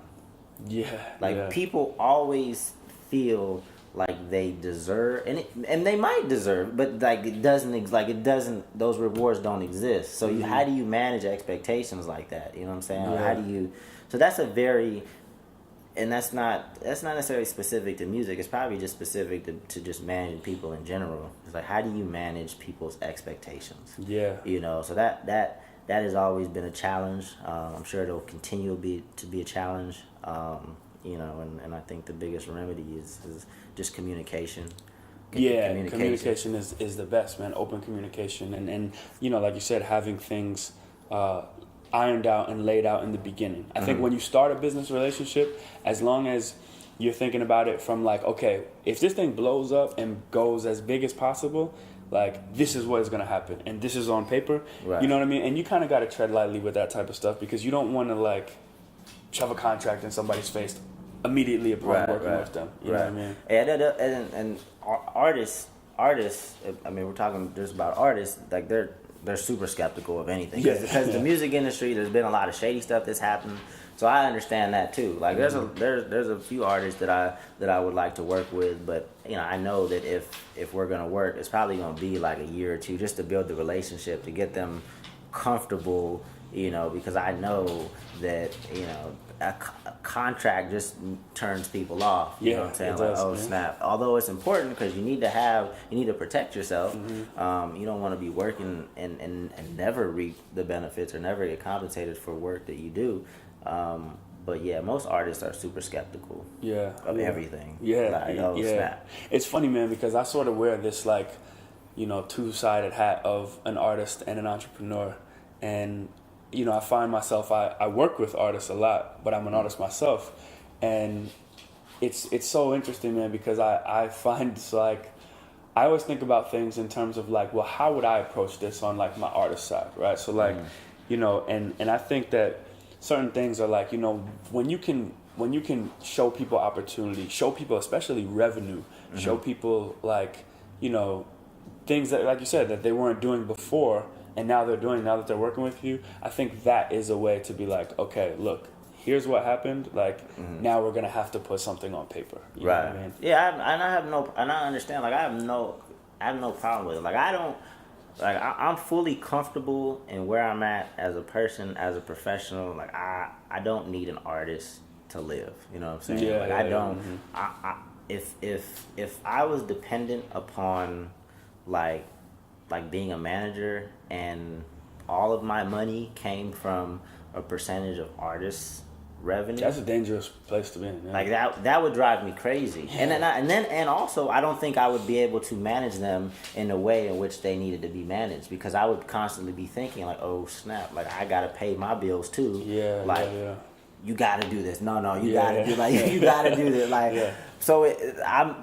Speaker 2: People always feel like they deserve, and they might deserve, but like it doesn't. Those rewards don't exist. So how do you manage expectations like that? You know what I'm saying? Or how do you? So that's a very, and that's not necessarily specific to music. It's probably just specific to just managing people in general. It's like, how do you manage people's expectations? So that has always been a challenge. I'm sure it'll continue to be a challenge. And I think the biggest remedy is just communication.
Speaker 1: Communication is the best, man. Open communication, and like you said, having things ironed out and laid out in the beginning. I think when you start a business relationship, as long as you're thinking about it from like, okay, if this thing blows up and goes as big as possible, like this is what is going to happen, and this is on paper. You know what I mean? And you kind of got to tread lightly with that type of stuff, because you don't want to like shove a contract in somebody's face immediately upon working with them. You know what I mean?
Speaker 2: And artists. I mean, we're talking just about artists. Like they're super skeptical of anything because the music industry, there's been a lot of shady stuff that's happened. So I understand that too. Like there's a few artists that I would like to work with, but I know that if we're gonna work, it's probably gonna be like a year or two just to build the relationship, to get them comfortable, because I know that a contract just turns people off. You know what I'm saying? Like, oh snap! Although it's important because you need to protect yourself. You don't want to be working and never reap the benefits or never get compensated for work that you do. But yeah, most artists are super skeptical. Of everything. Snap.
Speaker 1: It's funny, man, because I sort of wear this two-sided hat of an artist and an entrepreneur, and I find myself I work with artists a lot, but I'm an artist myself, and it's so interesting, man, because I find it's like I always think about things in terms of like, well, how would I approach this on like my artist side, right? So like and I think that certain things are like, when you can show people opportunity, show people especially revenue, show people like things that, like you said, that they weren't doing before, and now they're doing, now that they're working with you. I think that is a way to be like, okay, look, here's what happened. Like now we're gonna have to put something on paper. You know what I mean?
Speaker 2: Yeah, I understand. Like I have no problem with it. Like I don't. Like I'm fully comfortable in where I'm at as a person, as a professional. Like I don't need an artist to live. You know what I'm saying? I don't. If I was dependent upon like being a manager and all of my money came from a percentage of artists' revenue,
Speaker 1: that's a dangerous place to be in.
Speaker 2: Like that would drive me crazy. And also I don't think I would be able to manage them in a way in which they needed to be managed, because I would constantly be thinking like, oh snap, like I gotta pay my bills too. You gotta do this. No, you gotta do you gotta do this. So I'm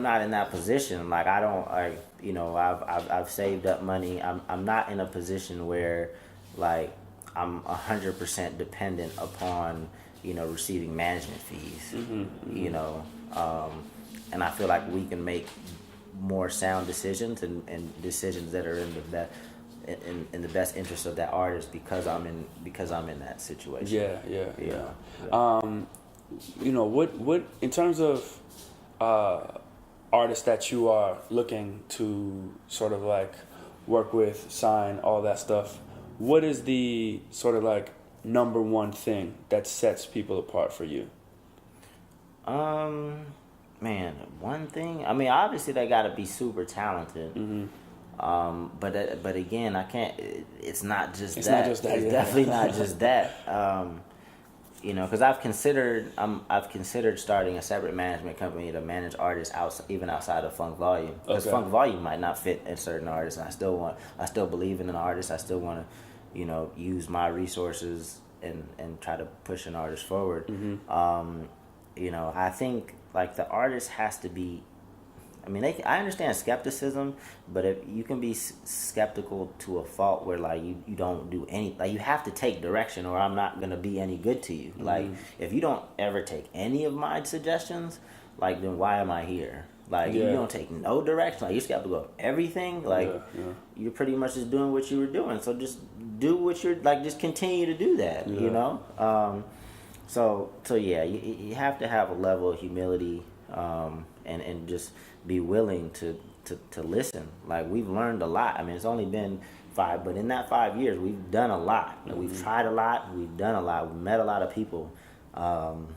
Speaker 2: not in that position. Like I don't I've saved up money. I'm not in a position where like I'm 100% dependent upon receiving management fees. And I feel like we can make more sound decisions and decisions that are in the best interest of that artist because I'm in that situation.
Speaker 1: What in terms of artists that you are looking to sort of like work with, sign, all that stuff, what is the sort of like number one thing that sets people apart for you?
Speaker 2: Man, one thing. I mean, obviously they got to be super talented. But again, I can't. It's not just that.
Speaker 1: Not just that.
Speaker 2: It's definitely not just that. Because I've considered starting a separate management company to manage artists even outside of Funk Volume. Because Funk Volume might not fit in certain artists, and I still believe in an artist. I still want to, use my resources and try to push an artist forward. I think like the artist has to be. I mean, I understand skepticism, but if you can be skeptical to a fault where like you don't do any, like you have to take direction, or I'm not gonna be any good to you. Like if you don't ever take any of my suggestions, like then why am I here? Like if you don't take no direction, like you're skeptical of everything, like you're pretty much just doing what you were doing. So just do what you're like, just continue to do that. So yeah, you have to have a level of humility, and just be willing to listen. Like we've learned a lot. I mean, it's only been 5, but in that 5 years, we've done a lot. We've tried a lot. We've done a lot. We've met a lot of people. So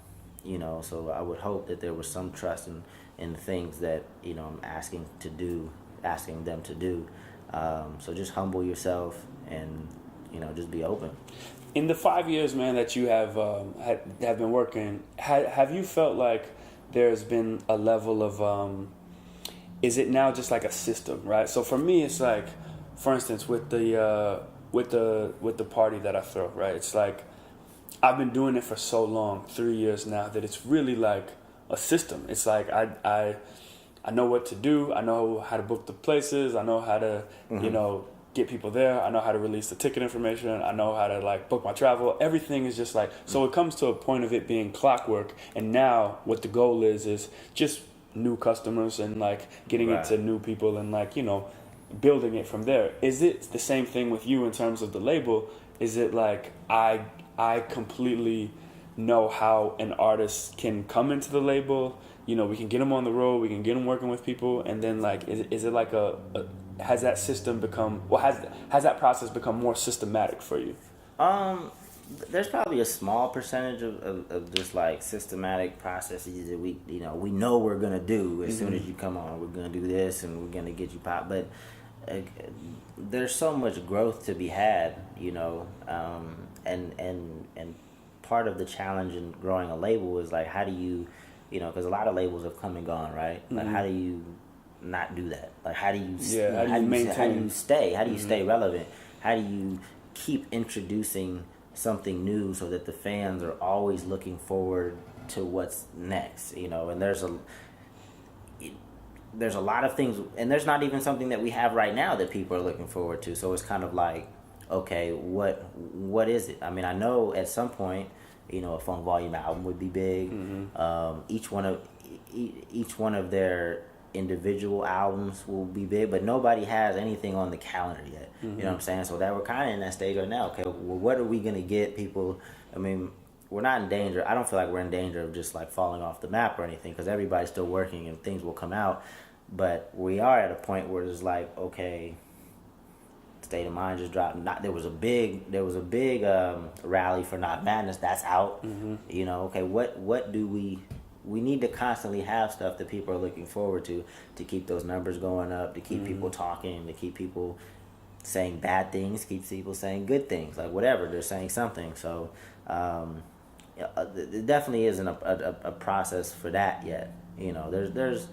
Speaker 2: I would hope that there was some trust in the things that I'm asking them to do. So just humble yourself and just be open.
Speaker 1: In the 5 years, man, that you have been working, have you felt like there's been a level of is it now just like a system, right? So for me, it's like, for instance, with the party that I throw, right? It's like I've been doing it for so long, 3 years now, that it's really like a system. It's like I know what to do. I know how to book the places. I know how to get people there. I know how to release the ticket information. I know how to like book my travel. Everything is just like, so it comes to a point of it being clockwork. And now what the goal is just new customers and like getting it to new people and like, building it from there. Is it the same thing with you in terms of the label? Is it like I completely know how an artist can come into the label? You know, we can get them on the road, we can get them working with people, and then like, is it like has that system become, well, has that process become more systematic for you?
Speaker 2: There's probably a small percentage of just like systematic processes that we know we're gonna do as soon as you come on. We're gonna do this and we're gonna get you pop, but there's so much growth to be had, you know, and part of the challenge in growing a label is like, how do you, you know, because a lot of labels have come and gone, right? Like, how do you not do that? Like, how do you
Speaker 1: maintain?
Speaker 2: How do you stay? How do you stay relevant? How do you keep introducing something new so that the fans are always looking forward to what's next? You know, and there's a lot of things, and there's not even something that we have right now that people are looking forward to. So it's kind of like, okay, what is it? I mean, I know at some point, you know, a Funk Volume album would be big. Each one of their individual albums will be big, but nobody has anything on the calendar yet. You know what I'm saying? So that we're kind of in that stage right now. Okay, well, what are we gonna get people? I mean, we're not in danger. I don't feel like we're in danger of just like falling off the map or anything, because everybody's still working and things will come out. But we are at a point where it's like, okay, State of Mind just dropped. There was a big rally for Not Madness. That's out. You know, okay, what do we need to constantly have stuff that people are looking forward to keep those numbers going up, to keep people talking, to keep people saying bad things, keep people saying good things, like whatever, they're saying something. So it definitely isn't a process for that yet. You know, there's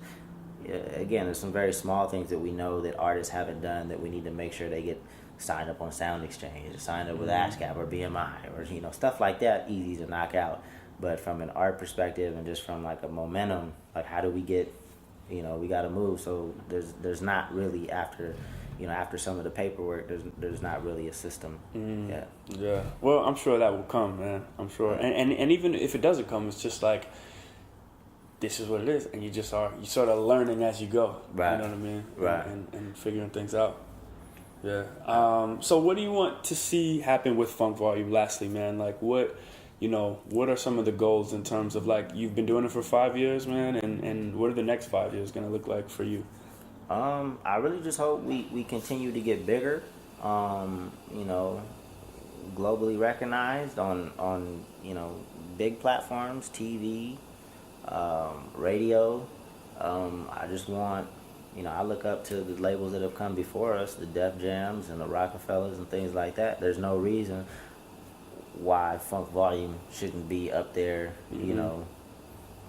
Speaker 2: again, there's some very small things that we know that artists haven't done that we need to make sure they get signed up on Sound Exchange, or signed up with ASCAP or BMI, or, you know, stuff like that, easy to knock out. But from an art perspective and just from like a momentum, like how do we get, you know, we got to move. So there's not really, after some of the paperwork, there's not really a system yet.
Speaker 1: Yeah. Well, I'm sure that will come, man. I'm sure. And even if it doesn't come, it's just like, this is what it is, and you sort of learning as you go.
Speaker 2: Right.
Speaker 1: You know what I mean?
Speaker 2: Right.
Speaker 1: And figuring things out. Yeah. So what do you want to see happen with Funk Volume? Lastly, man, like what are some of the goals in terms of, like, you've been doing it for 5 years, man, and what are the next 5 years gonna look like for you?
Speaker 2: I really just hope we continue to get bigger. You know, globally recognized on you know, big platforms, TV. Radio. I just want, you know, I look up to the labels that have come before us, the Def Jams and the Rockefellers and things like that. There's no reason why Funk Volume shouldn't be up there, you know,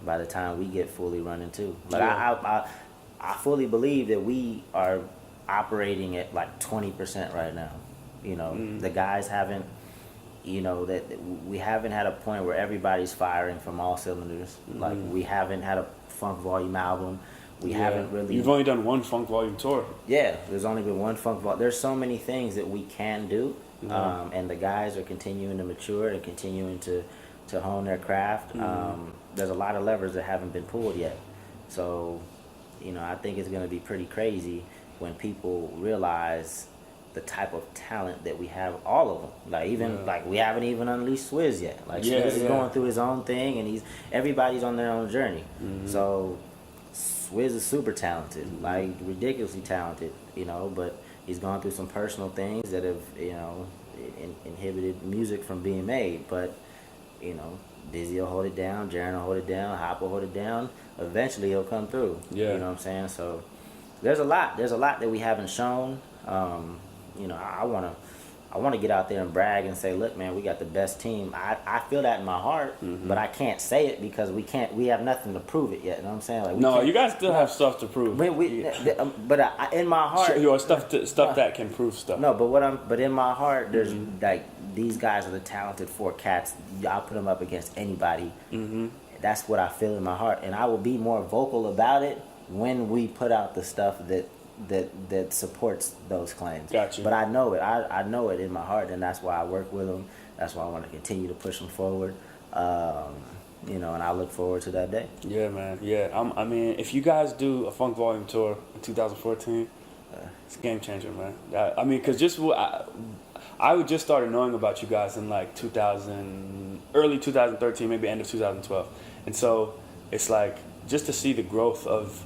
Speaker 2: by the time we get fully running too. But I fully believe that we are operating at like 20% right now. You know, the guys haven't, you know, that we haven't had a point where everybody's firing from all cylinders. Like, we haven't had a Funk Volume album. We haven't really.
Speaker 1: You've only done one Funk Volume tour.
Speaker 2: Yeah, there's only been one Funk Volume. There's so many things that we can do, and the guys are continuing to mature and continuing to hone their craft. There's a lot of levers that haven't been pulled yet. So, you know, I think it's going to be pretty crazy when people realize the type of talent that we have, all of them. Like, even like, we haven't even unleashed Swizzz yet. Like, Swizzz is going through his own thing, and everybody's on their own journey. So Swizzz is super talented, like ridiculously talented, you know, but he's gone through some personal things that have, you know, inhibited music from being made. But, you know, Dizzy will hold it down, Jarren will hold it down, Hop will hold it down. Eventually he'll come through. You know what I'm saying? So there's a lot that we haven't shown. You know, I want to get out there and brag and say, look, man, we got the best team. I feel that in my heart, but I can't say it because we have nothing to prove it yet. You know what I'm saying? Like,
Speaker 1: no, you guys still have stuff to prove.
Speaker 2: But in my heart,
Speaker 1: your stuff that can prove stuff.
Speaker 2: No, but in my heart, there's like, these guys are the talented four cats. I'll put them up against anybody. That's what I feel in my heart, and I will be more vocal about it when we put out the stuff that supports those claims.
Speaker 1: Gotcha.
Speaker 2: But I know it. I know it in my heart, and that's why I work with them. That's why I want to continue to push them forward. You know, and I look forward to that day.
Speaker 1: Yeah, man. Yeah. I mean, if you guys do a Funk Volume tour in 2014, It's a game changer, man. I mean, because I would just started knowing about you guys in like early 2013, maybe end of 2012, and so it's like just to see the growth of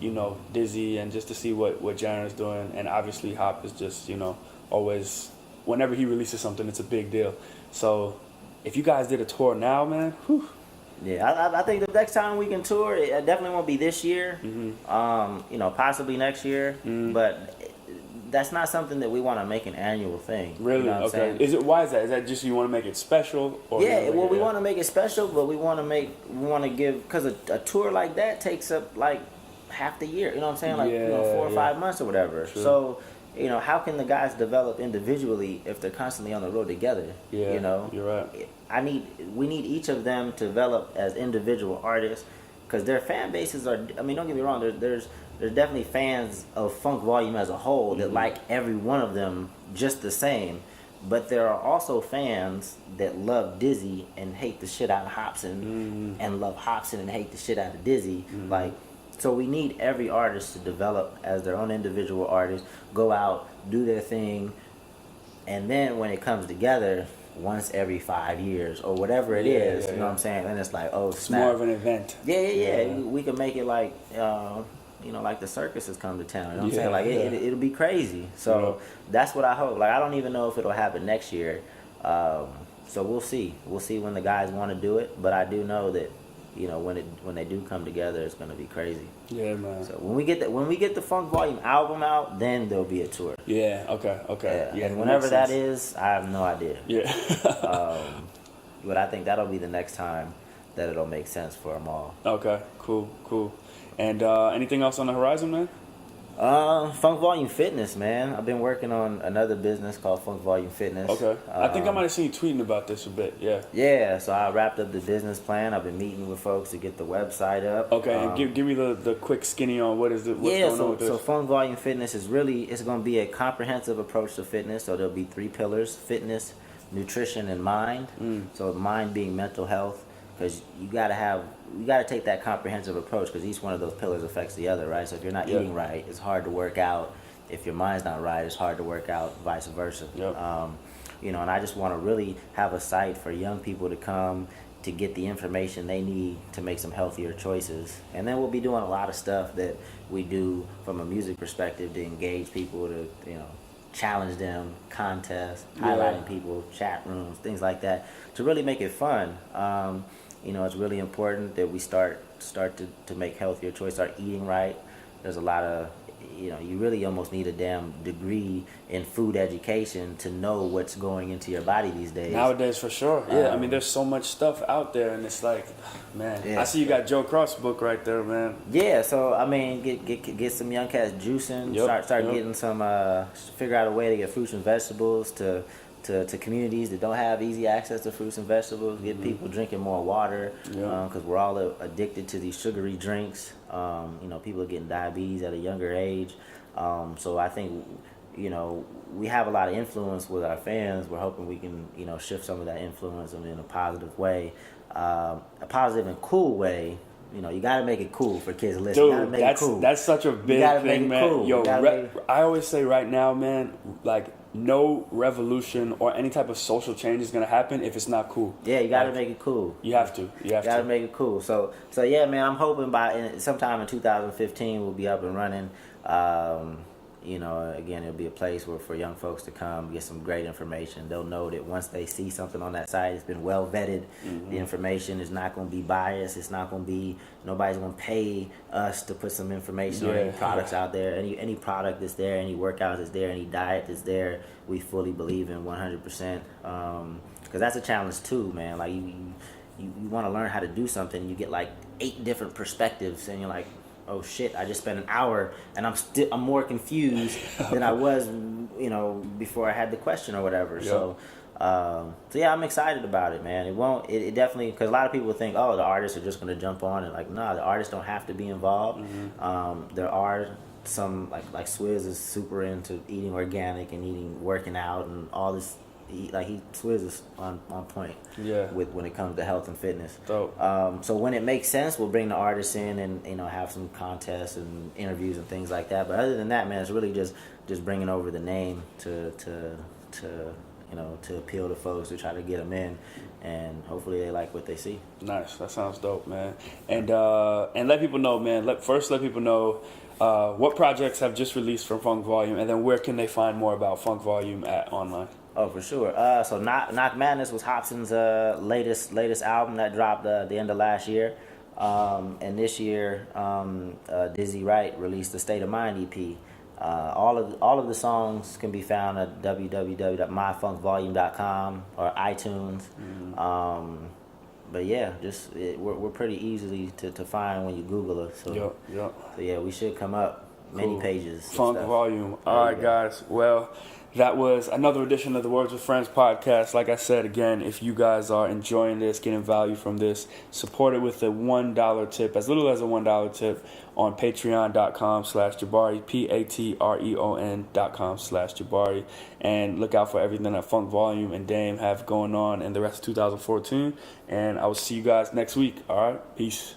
Speaker 1: Dizzy, and just to see what Jarren is doing, and obviously Hop is just always, whenever he releases something, it's a big deal. So if you guys did a tour now, man, whew.
Speaker 2: Yeah, I think the next time we can tour, it definitely won't be this year. Possibly next year, but that's not something that we want to make an annual thing.
Speaker 1: Really? Okay. Why is that? Is that just you want to make it special? Or
Speaker 2: yeah. Well, we want to make it special, but we want to give, because a tour like that takes up like half the year. You know what I'm saying? Like 4 or 5 months or whatever. True. So how can the guys develop individually if they're constantly on the road together?
Speaker 1: Yeah. You're right.
Speaker 2: We need each of them to develop as individual artists, because their fan bases are. I mean, don't get me wrong. There's definitely fans of Funk Volume as a whole that like every one of them just the same, but there are also fans that love Dizzy and hate the shit out of Hopsin, and love Hopsin and hate the shit out of Dizzy. So we need every artist to develop as their own individual artist, go out, do their thing, and then when it comes together, once every 5 years or whatever it is, you know what I'm saying? Then it's like, oh, snap.
Speaker 1: It's more of an event.
Speaker 2: Yeah. We can make it like, like the circuses come to town. You know what I'm saying? Like, it'll be crazy. So that's what I hope. Like, I don't even know if it'll happen next year. So we'll see. We'll see when the guys want to do it. But I do know that, when they do come together, it's going to be crazy.
Speaker 1: Yeah, man.
Speaker 2: So when we get the Funk Volume album out, then there'll be a tour.
Speaker 1: Yeah. Okay.
Speaker 2: Yeah. And whenever that is, I have no idea.
Speaker 1: Yeah.
Speaker 2: But I think that'll be the next time that it'll make sense for them all.
Speaker 1: Okay. Cool. And anything else on the horizon, man?
Speaker 2: Funk Volume Fitness, man. I've been working on another business called Funk Volume Fitness.
Speaker 1: Okay. I think I might have seen you tweeting about this a bit. Yeah.
Speaker 2: Yeah. So I wrapped up the business plan. I've been meeting with folks to get the website up.
Speaker 1: Okay. And give me the quick skinny on what's going on with this.
Speaker 2: So Funk Volume Fitness is it's going to be a comprehensive approach to fitness. So there'll be 3 pillars: fitness, nutrition, and mind. So mind being mental health, because you got to take that comprehensive approach, because each one of those pillars affects the other, right? So if you're not eating right, it's hard to work out. If your mind's not right, it's hard to work out, vice versa.
Speaker 1: Yep.
Speaker 2: And I just want to really have a site for young people to come to get the information they need to make some healthier choices. And then we'll be doing a lot of stuff that we do from a music perspective to engage people, to challenge them, contests, highlighting people, chat rooms, things like that, to really make it fun. It's really important that we start to make healthier choices, start eating right. There's a lot of, you really almost need a damn degree in food education to know what's going into your body these days.
Speaker 1: Nowadays, for sure. Yeah, I mean, there's so much stuff out there, and it's like, man. Yeah. I see you got Joe Cross book right there, man.
Speaker 2: Yeah, so I mean, get some young cats juicing. Start getting some. Figure out a way to get fruits and vegetables to communities that don't have easy access to fruits and vegetables. Get people drinking more water, because we're all addicted to these sugary drinks. People are getting diabetes at a younger age. So I think, we have a lot of influence with our fans. We're hoping we can, shift some of that influence in a positive way, a positive and cool way. You gotta make it cool for kids to listen.
Speaker 1: Dude, that's such a big thing, man. Cool. Yo, I always say right now, man, like, no revolution or any type of social change is gonna happen if it's not cool.
Speaker 2: Yeah, you gotta make it cool.
Speaker 1: You have to. You gotta
Speaker 2: make it cool. So yeah, man, I'm hoping sometime in 2015 we'll be up and running. Again, it'll be a place for young folks to come get some great information. They'll know that once they see something on that site, it's been well vetted. The information is not going to be biased. It's not going to be, nobody's going to pay us to put some information on any products out there. Any product that's there, any workout that's there, any diet that's there, we fully believe in 100%. Because that's a challenge too, man. Like, you want to learn how to do something, you get like 8 different perspectives, and you're like, oh shit, I just spent an hour and I'm more confused than I was, before I had the question or whatever. Yep. So yeah, I'm excited about it, man. It definitely, because a lot of people think, oh, the artists are just going to jump on, and like, nah, the artists don't have to be involved. There are some, like Swizzz is super into eating organic and working out and all this, Swizzz is on point.
Speaker 1: Yeah.
Speaker 2: With when it comes to health and fitness.
Speaker 1: Dope.
Speaker 2: So when it makes sense, we'll bring the artists in and have some contests and interviews and things like that. But other than that, man, it's really just bringing over the name to appeal to folks, to try to get them in, and hopefully they like what they see.
Speaker 1: Nice. That sounds dope, man. And let people know, man. Let people know what projects have just released from Funk Volume, and then where can they find more about Funk Volume online?
Speaker 2: Oh, for sure. So Knock Madness was Hopsin's latest album that dropped the end of last year. And this year, Dizzy Wright released the State of Mind EP. All of the songs can be found at www.myfunkvolume.com or iTunes. Mm-hmm. But yeah, we're pretty easily to find when you Google us. So,
Speaker 1: yep.
Speaker 2: So yeah, we should come up many pages.
Speaker 1: Funk Volume. All right, guys. Well, that was another edition of the Words with Friends podcast. Like I said, again, if you guys are enjoying this, getting value from this, support it with a $1 tip, as little as a $1 tip on patreon.com/Jabari, patreon.com/Jabari. And look out for everything that Funk Volume and Dame have going on in the rest of 2014. And I will see you guys next week. All right? Peace.